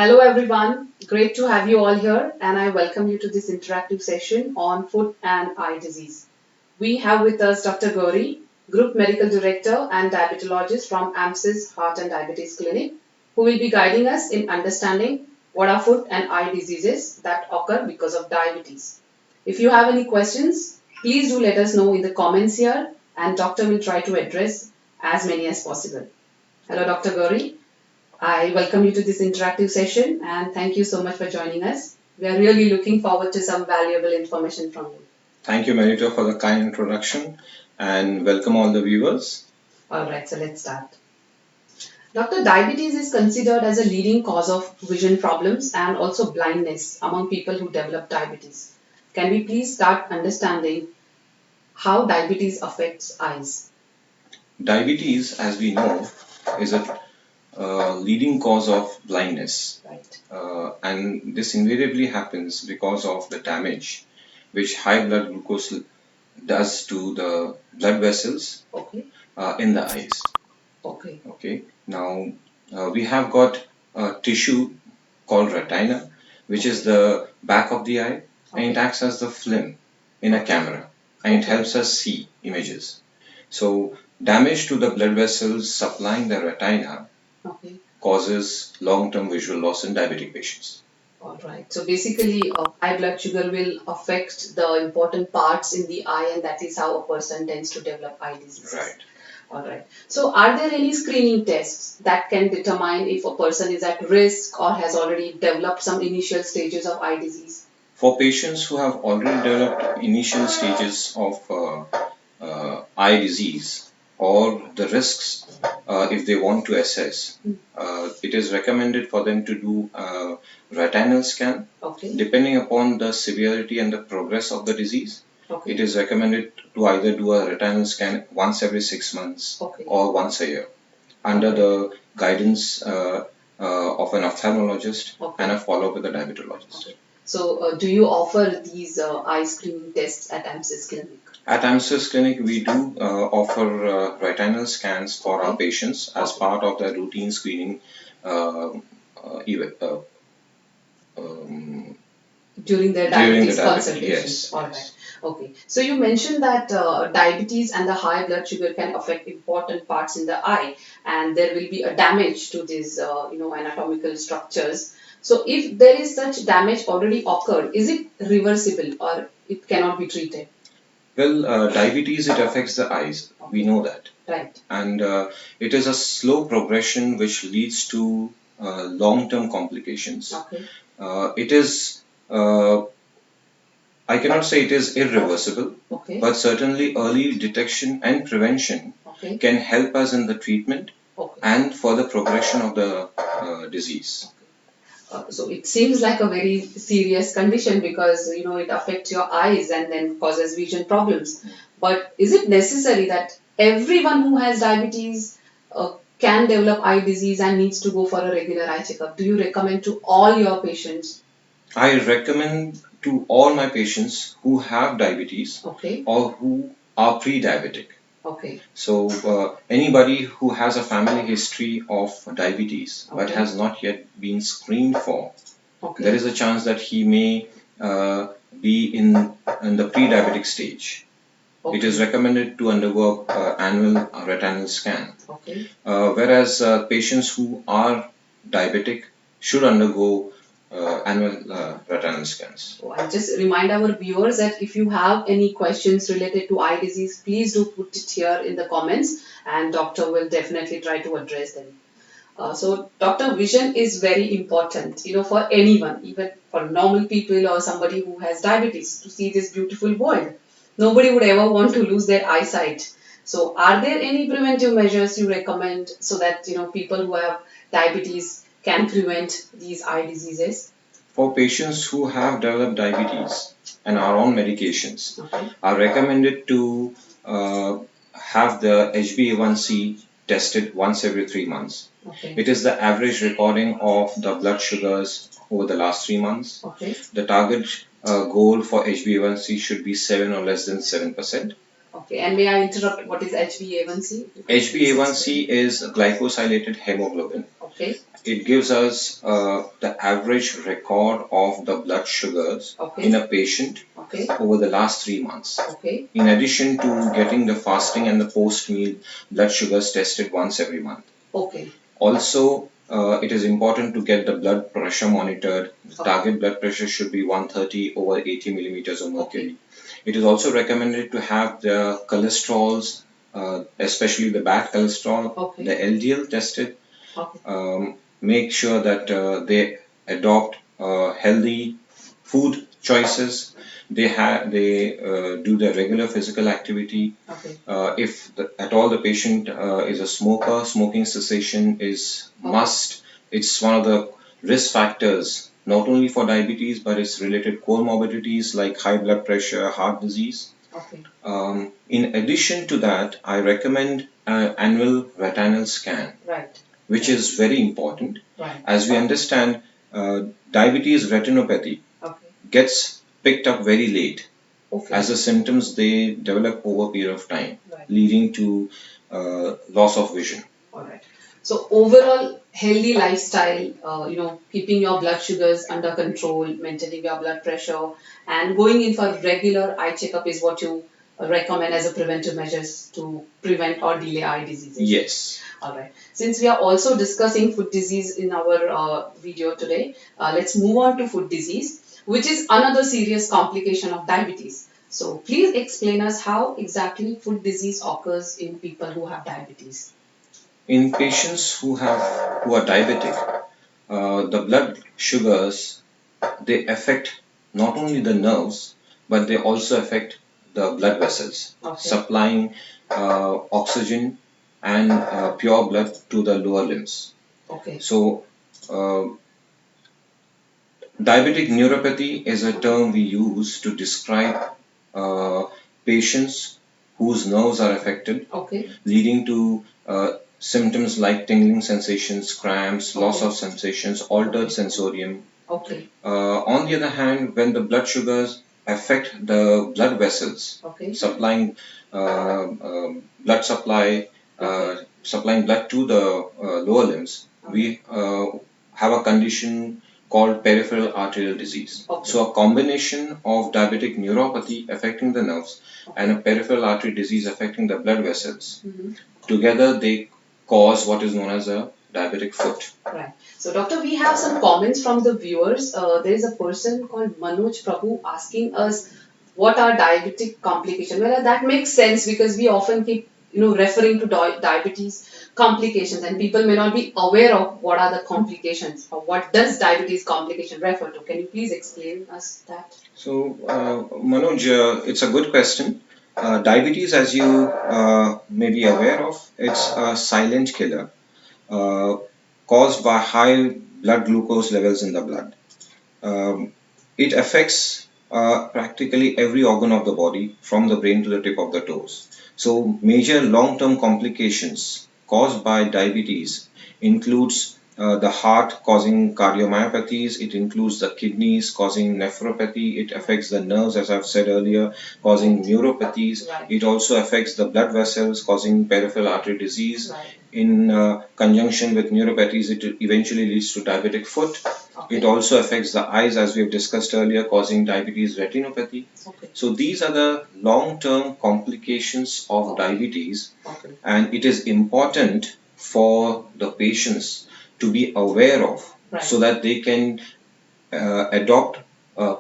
Hello everyone, great to have you all here and I welcome you to this interactive session on foot and eye disease. We have with us Dr. Gauri, Group Medical Director and Diabetologist from AMSIS Heart and Diabetes Clinic, who will be guiding us in understanding what are foot and eye diseases that occur because of diabetes. If you have any questions, please do let us know in the comments here and doctor will try to address as many as possible. Hello Dr. Gauri. I welcome you to this interactive session and thank you so much for joining us. We are really looking forward to some valuable information from you. Thank you, Marito, for the kind introduction and welcome all the viewers. Alright, so let's start. Doctor, diabetes is considered as a leading cause of vision problems and also blindness among people who develop diabetes. Can we please start understanding how diabetes affects eyes? Diabetes, as we know, is a leading cause of blindness. Right. And this invariably happens because of the damage which high blood glucose does to the blood vessels Okay. In the eyes. Okay. Okay. Now, we have got a tissue called retina, which is the back of the eye, and it acts as the film in a camera, and it helps us see images. So, damage to the blood vessels supplying the retina Okay. causes long-term visual loss in diabetic patients. All right. So basically, high blood sugar will affect the important parts in the eye, and that is how a person tends to develop eye diseases. Right. All right. So, are there any screening tests that can determine if a person is at risk or has already developed some initial stages of eye disease? For patients who have already developed initial stages of eye disease or the risks, if they want to assess, it is recommended for them to do a retinal scan. Okay. Depending upon the severity and the progress of the disease, Okay. it is recommended to either do a retinal scan once every 6 months Okay. or once a year under the guidance of an ophthalmologist and a follow-up with a diabetologist. Okay. So, do you offer these eye screening tests at AMSIS Clinic? At AMSIS Clinic, we do offer retinal scans for our patients as part of the routine screening during their diabetes Yes. consultations. All right. Okay. So you mentioned that diabetes and the high blood sugar can affect important parts in the eye, and there will be a damage to these, anatomical structures. So if there is such damage already occurred, is it reversible or it cannot be treated? Well, diabetes, it affects the eyes. We know that. Right. And it is a slow progression which leads to long-term complications. Okay. It is, I cannot say it is irreversible, Okay. but certainly early detection and prevention can help us in the treatment and for the progression of the disease. So it seems like a very serious condition because it affects your eyes and then causes vision problems. But is it necessary that everyone who has diabetes can develop eye disease and needs to go for a regular eye checkup? Do you recommend to all your patients? I recommend to all my patients who have diabetes or who are pre-diabetic. Okay. So anybody who has a family history of diabetes but has not yet been screened for, there is a chance that he may be in the pre-diabetic stage. It is recommended to undergo annual retinal scan. Whereas patients who are diabetic should undergo annual retinal scans. So I'll just remind our viewers that if you have any questions related to eye disease, please do put it here in the comments and doctor will definitely try to address them. So doctor, vision is very important, for anyone, even for normal people or somebody who has diabetes to see this beautiful world. Nobody would ever want to lose their eyesight. So are there any preventive measures you recommend so that, people who have diabetes can prevent these eye diseases? For patients who have developed diabetes and are on medications, are recommended to have the HbA1c tested once every 3 months. It is the average recording of the blood sugars over the last 3 months. The target goal for HbA1c should be 7 or less than 7%. Okay, and may I interrupt? What is HbA1c? HbA1c is glycosylated hemoglobin. it gives us the average record of the blood sugars in a patient over the last 3 months. In addition to getting the fasting and the post-meal blood sugars tested once every month. Also, it is important to get the blood pressure monitored. The target blood pressure should be 130 over 80 millimeters of mercury. It is also recommended to have the cholesterols, especially the bad cholesterol, the LDL tested. Make sure that they adopt healthy food choices. They do the regular physical activity. If at all the patient is a smoker, smoking cessation is must. It's one of the risk factors not only for diabetes but its related comorbidities like high blood pressure, heart disease. In addition to that, I recommend an annual retinal scan, which is very important. As we understand, diabetes retinopathy gets picked up very late. As the symptoms, they develop over a period of time, leading to loss of vision. Alright. So overall, healthy lifestyle, keeping your blood sugars under control, maintaining your blood pressure, and going in for regular eye checkup is what you recommend as a preventive measures to prevent or delay eye diseases. Yes. Alright. Since we are also discussing foot disease in our video today, let's move on to foot disease, which is another serious complication of diabetes. So please explain us how exactly foot disease occurs in people who have diabetes. In patients who are diabetic, the blood sugars, they affect not only the nerves, but they also affect the blood vessels, supplying oxygen and pure blood to the lower limbs. So, diabetic neuropathy is a term we use to describe patients whose nerves are affected, leading to symptoms like tingling sensations, cramps, loss of sensations, altered sensorium. On the other hand, when the blood sugars affect the blood vessels, supplying blood supply, supplying blood to the lower limbs, we have a condition called peripheral arterial disease. So a combination of diabetic neuropathy affecting the nerves and a peripheral artery disease affecting the blood vessels, together they cause what is known as a diabetic foot. Right. So doctor, we have some comments from the viewers. There is a person called Manoj Prabhu asking us what are diabetic complications. Well, that makes sense because we often keep referring to diabetes complications and people may not be aware of what are the complications or what does diabetes complication refer to. Can you please explain us that? So Manoj, it's a good question. Diabetes, as you may be aware of, it's a silent killer caused by high blood glucose levels in the blood. It affects practically every organ of the body from the brain to the tip of the toes. So major long-term complications caused by diabetes includes the heart causing cardiomyopathies, it includes the kidneys causing nephropathy, it affects the nerves as I've said earlier causing neuropathies, it also affects the blood vessels causing peripheral artery disease. In conjunction with neuropathies, it eventually leads to diabetic foot. It also affects the eyes as we have discussed earlier causing diabetes retinopathy. So these are the long-term complications of diabetes and it is important for the patients to be aware of so that they can adopt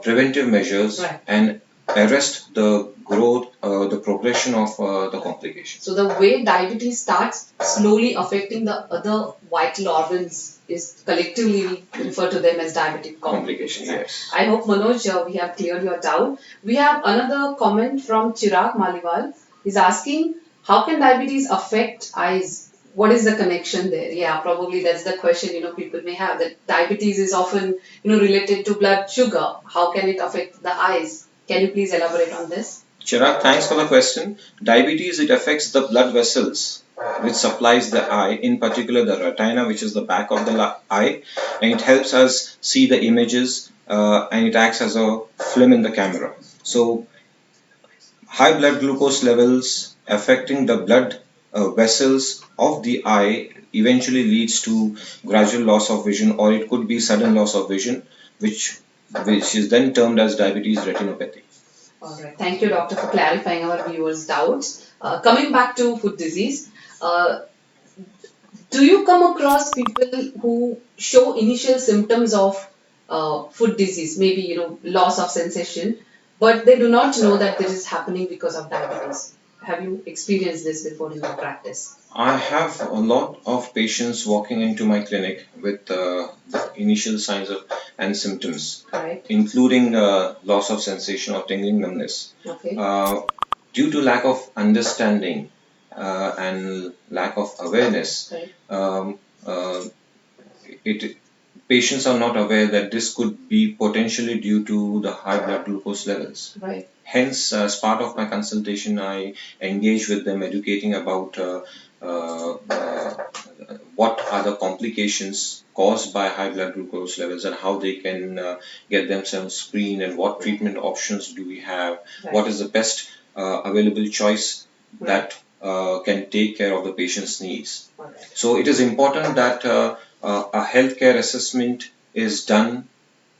preventive measures and arrest the growth, the progression of the complications. So the way diabetes starts slowly affecting the other vital organs is collectively we refer to them as diabetic complications. Yes. I hope Manoj, we have cleared your doubt. We have another comment from Chirag Maliwal. He's asking, how can diabetes affect eyes? What is the connection there? Yeah, probably that's the question people may have. That diabetes is often related to blood sugar. How can it affect the eyes? Can you please elaborate on this? Chirag, thanks for the question. Diabetes, it affects the blood vessels which supplies the eye, in particular the retina, which is the back of the eye, and it helps us see the images and it acts as a film in the camera. So high blood glucose levels affecting the blood vessels of the eye eventually leads to gradual loss of vision, or it could be sudden loss of vision, which is then termed as diabetes retinopathy. All right. Thank you, doctor, for clarifying our viewers' doubts. Coming back to foot disease, uh, do you come across people who show initial symptoms of foot disease, maybe loss of sensation, but they do not know that this is happening because of diabetes? Have you experienced this before in your practice? I have a lot of patients walking into my clinic with the initial signs of and symptoms, Right. including loss of sensation or tingling numbness. Okay. Due to lack of understanding and lack of awareness, Right. It patients are not aware that this could be potentially due to the high blood glucose levels. Right. Hence, as part of my consultation, I engage with them, educating about uh, uh, what are the complications caused by high blood glucose levels and how they can get themselves screened, and what treatment options do we have, Right. what is the best available choice Right. that can take care of the patient's needs. All right. So it is important that a healthcare assessment is done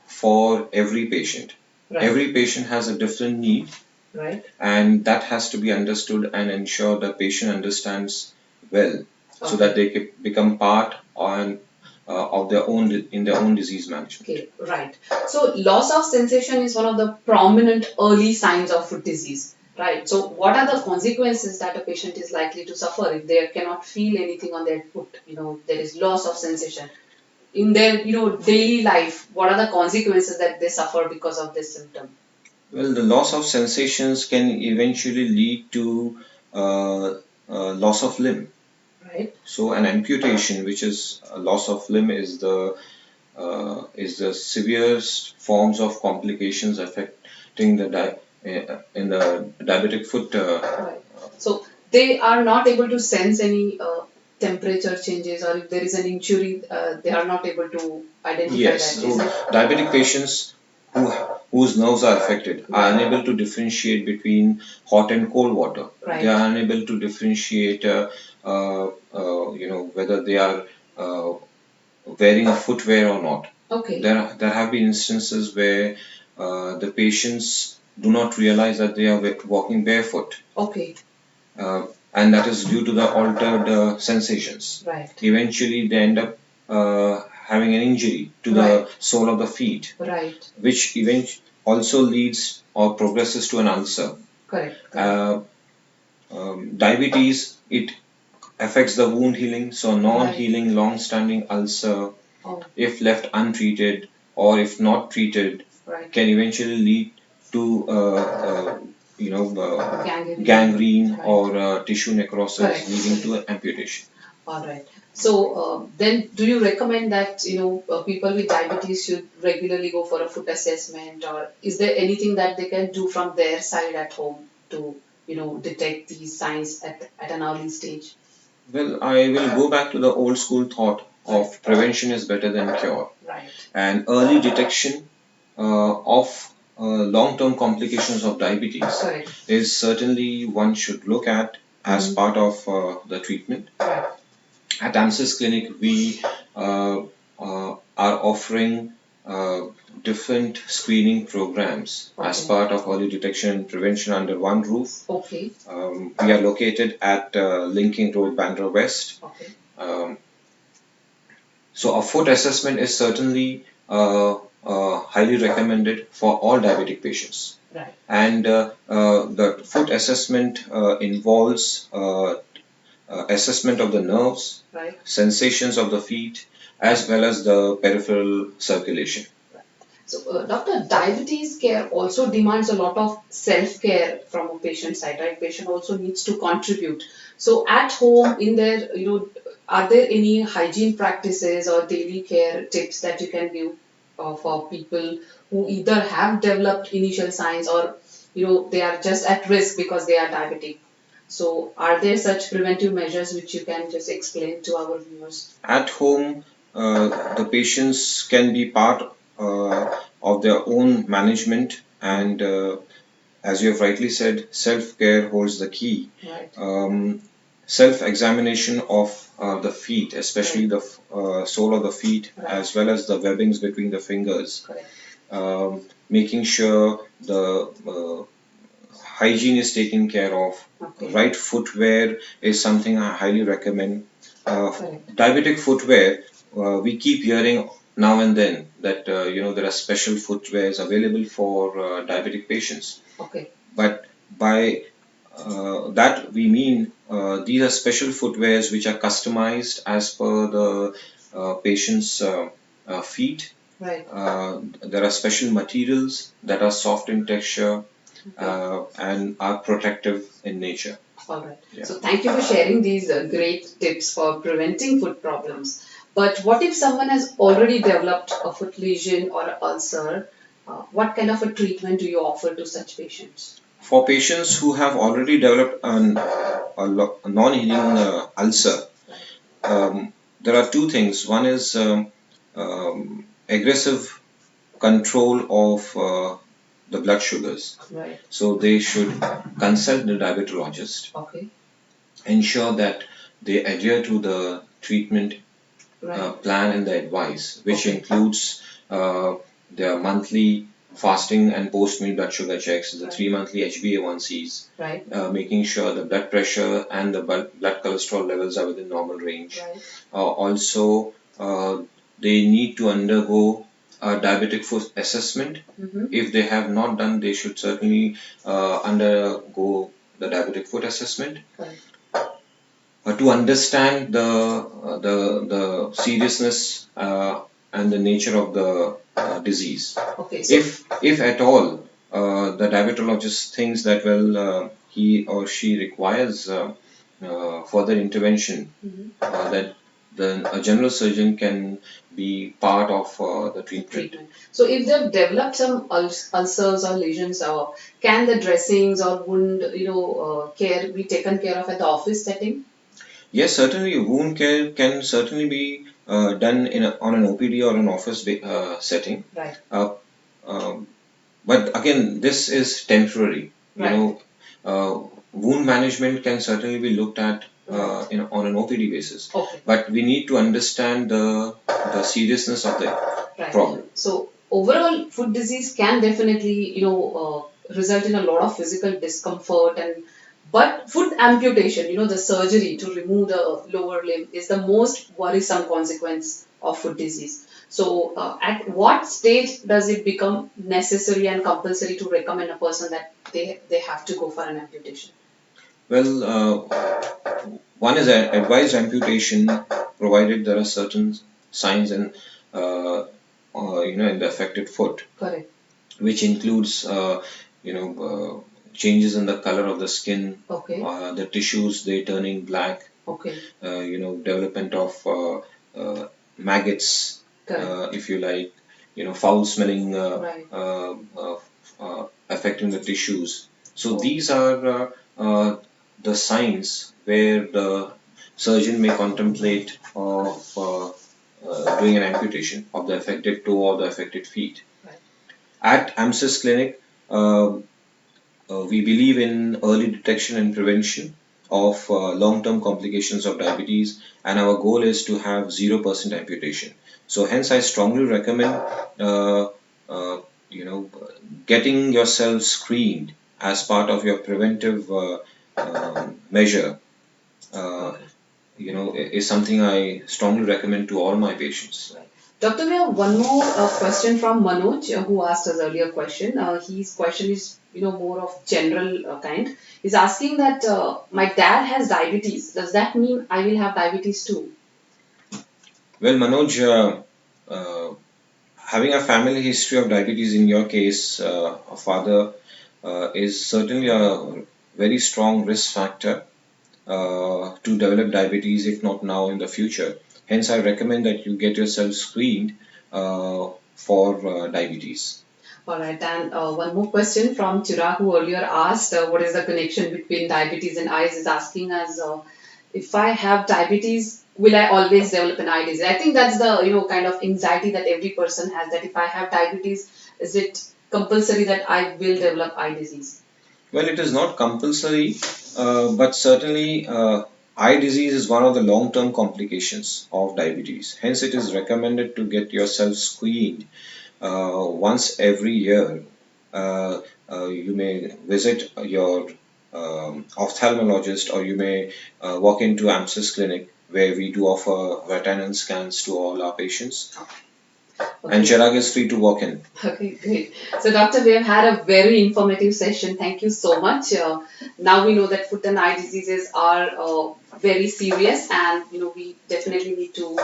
for every patient. Right. Every patient has a different need, Right. and that has to be understood and ensure the patient understands well, so that they can become part of their own in their own disease management. Okay, right. So loss of sensation is one of the prominent early signs of foot disease, right? So what are the consequences that a patient is likely to suffer if they cannot feel anything on their foot? There is loss of sensation in their daily life. What are the consequences that they suffer because of this symptom? Well, the loss of sensations can eventually lead to loss of limb. Right. So an amputation, which is a loss of limb, is the severest forms of complications affecting in the diabetic foot. Right. So they are not able to sense any temperature changes, or if there is an injury, they are not able to identify Yes, that. so Is it? diabetic patients whose nerves are affected are unable to differentiate between hot and cold water. Right. They are unable to differentiate, whether they are wearing a footwear or not. Okay. There have been instances where the patients do not realize that they are walking barefoot. Okay. And that is due to the altered sensations. Right. Eventually, they end up having an injury to the sole of the feet, Right. which eventually also leads or progresses to an ulcer. Correct. Diabetes, it affects the wound healing, so non-healing long-standing ulcer, if left untreated or if not treated, Right. can eventually lead to gangrene or tissue necrosis, Correct. leading to amputation. All right. So then, do you recommend that people with diabetes should regularly go for a foot assessment, or is there anything that they can do from their side at home to detect these signs at an early stage? Well, I will go back to the old school thought of prevention is better than cure. Right. And early detection of long-term complications of diabetes is certainly one should look at as part of the treatment. Right. At AMSIS Clinic, we are offering different screening programs as part of early detection and prevention under one roof. Okay. We are located at Linking Road, Bandra West. Okay. So a foot assessment is certainly highly recommended for all diabetic patients. Right. And the foot assessment involves assessment of the nerves, right. sensations of the feet, as well as the peripheral circulation. So, doctor, diabetes care also demands a lot of self-care from a patient side, right? Patient also needs to contribute. So, at home, in their, are there any hygiene practices or daily care tips that you can give for people who either have developed initial signs, or, they are just at risk because they are diabetic? So, are there such preventive measures which you can just explain to our viewers? At home, the patients can be part of their own management, and as you have rightly said, self-care holds the key. Right. self-examination of the feet, especially Right. the sole of the feet, Right. as well as the webbings between the fingers. Correct. Making sure the hygiene is taken care of. Okay. Right footwear is something I highly recommend. Correct. Diabetic footwear, we keep hearing now and then that there are special footwears available for diabetic patients. Okay. But by that we mean these are special footwears which are customized as per the patient's feet. Right. There are special materials that are soft in texture Okay. and are protective in nature. All right. Yeah. So thank you for sharing these great tips for preventing foot problems. But what if someone has already developed a foot lesion or an ulcer? What kind of a treatment do you offer to such patients? For patients who have already developed a non-healing ulcer, there are two things. One is aggressive control of the blood sugars. Right. So they should consult the diabetologist, Okay. ensure that they adhere to the treatment Right. plan and the advice, which Okay. includes their monthly fasting and post-meal blood sugar checks, the Right. 3 monthly HbA1cs, Right. making sure the blood pressure and the blood cholesterol levels are within normal range. Right. Also, they need to undergo a diabetic foot assessment. Mm-hmm. If they have not done, they should certainly undergo the diabetic foot assessment. Right. To understand the seriousness and the nature of the disease. Okay. So If at all the diabetologist thinks that he or she requires further intervention, mhm, that then a general surgeon can be part of the treatment. treatment. So if they've developed some ulcers or lesions, can the dressings or wound, care be taken care of at the office setting? Yes, certainly wound care can certainly be done on an OPD or an office setting. Right. Uh, um, but again, this is temporary. Right. Wound management can certainly be looked at Right. on an OPD basis. Okay. But we need to understand the seriousness of the Right. problem. So overall, foot disease can definitely, result in a lot of physical discomfort but foot amputation, the surgery to remove the lower limb is the most worrisome consequence of foot disease. So, at what stage does it become necessary and compulsory to recommend a person that they have to go for an amputation? Well, one is advised amputation provided there are certain signs and in the affected foot, Correct. which includes changes in the color of the skin, Okay. the tissues they turning black, Okay. development of maggots, Correct. if you like, foul smelling Right. affecting the tissues. So Oh. these are the signs where the surgeon may contemplate of doing an amputation of the affected toe or the affected feet. Right. At AMSIS Clinic, we believe in early detection and prevention of long-term complications of diabetes, and our goal is to have 0% amputation. So hence, I strongly recommend uh, you know getting yourself screened as part of your preventive measure. Uh, Okay. is something I strongly recommend to all my patients. Right. Doctor, we have one more question from Manoj, who asked us earlier question. His question is, more of general kind. He's asking that my dad has diabetes. Does that mean I will have diabetes too? Well, Manoj, having a family history of diabetes in your case, a father, is certainly a very strong risk factor to develop diabetes, if not now, in the future. Hence, I recommend that you get yourself screened for diabetes. All right. And one more question from Chirag, who earlier asked what is the connection between diabetes and eyes, is asking us if I have diabetes, will I always develop an eye disease? I think that's the kind of anxiety that every person has. That if I have diabetes, is it compulsory that I will develop eye disease? Well, it is not compulsory, but certainly Eye disease is one of the long-term complications of diabetes. Hence, it is recommended to get yourself screened once every year. Uh, you may visit your ophthalmologist, or you may walk into AMSIS clinic, where we do offer retinal scans to all our patients. And Okay. Chirag is free to walk in. Okay, great. So, Doctor, we have had a very informative session. Thank you so much. Now we know that foot and eye diseases are very serious, and we definitely need to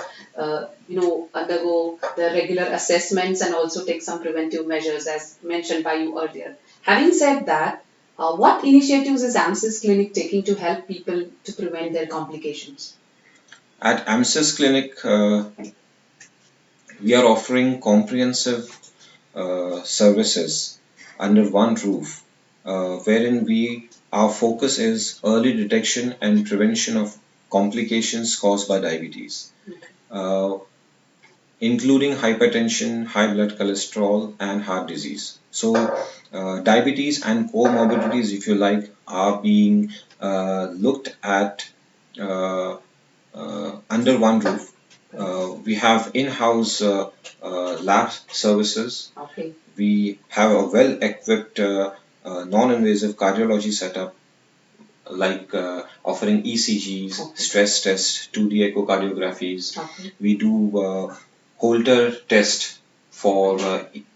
undergo the regular assessments and also take some preventive measures, as mentioned by you earlier. Having said that, what initiatives is AMSIS Clinic taking to help people to prevent their complications? At AMSIS clinic, we are offering comprehensive services under one roof, wherein our focus is early detection and prevention of complications caused by diabetes, uh, including hypertension, high blood cholesterol, and heart disease. So, diabetes and comorbidities, if you like, are being looked at under one roof. We have in-house lab services. Okay. We have a well-equipped non-invasive cardiology setup, like offering ECGs, Okay. stress tests, 2D echocardiographies. Okay. We do Holter test for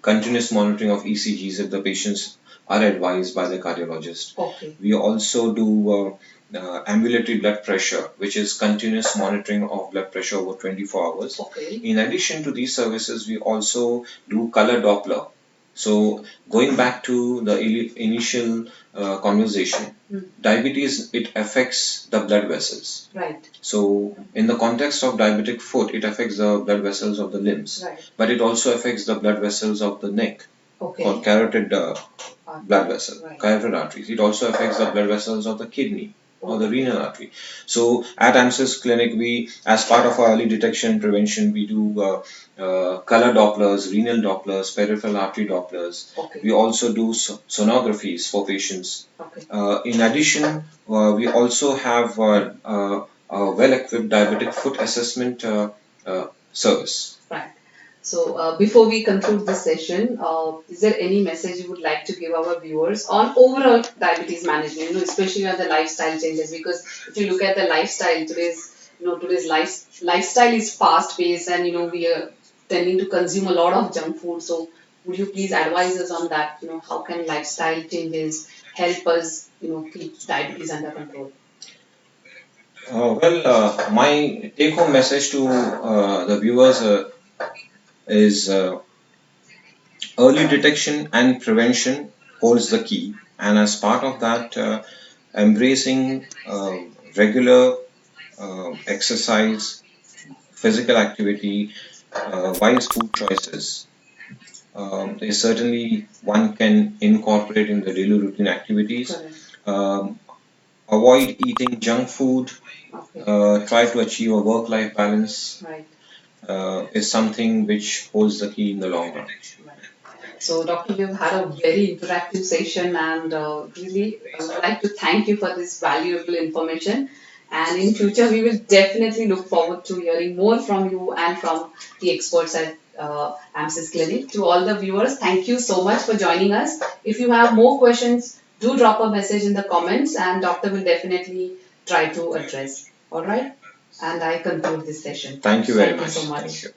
continuous monitoring of ECGs if the patients are advised by the cardiologist. Okay. We also do ambulatory blood pressure, which is continuous monitoring of blood pressure over 24 hours. Okay. In addition to these services, we also do color Doppler. So, going back to the initial conversation, diabetes, it affects the blood vessels. Right. So, in the context of diabetic foot, it affects the blood vessels of the limbs, Right. but it also affects the blood vessels of the neck, Okay. called carotid blood vessel, Right. carotid arteries. It also affects the blood vessels of the kidney or the renal artery. So at AMSIS clinic, we, as part of our early detection and prevention, we do color Dopplers, renal Dopplers, peripheral artery Dopplers. Okay. We also do sonographies for patients. Okay. In addition, we also have a well-equipped diabetic foot assessment service. Right. So before we conclude this session, is there any message you would like to give our viewers on overall diabetes management, especially on the lifestyle changes? Because if you look at the lifestyle, today's lifestyle is fast paced, and we are tending to consume a lot of junk food. So would you please advise us on that? How can lifestyle changes help us, keep diabetes under control? My take-home message to the viewers is early detection and prevention holds the key, and as part of that, embracing regular exercise, physical activity, wise food choices is certainly one can incorporate in the daily routine activities. Correct. Um, Avoid eating junk food. Okay. Try to achieve a work-life balance. Right. Is something which holds the key in the long run. Right. So, Doctor, we've had a very interactive session, and really, I would like to thank you for this valuable information. And in future, we will definitely look forward to hearing more from you and from the experts at AMSIS Clinic. To all the viewers, thank you so much for joining us. If you have more questions, do drop a message in the comments, and Doctor will definitely try to address. All right. And I conclude this session. Thank you very Thank you much. so much. Thank you.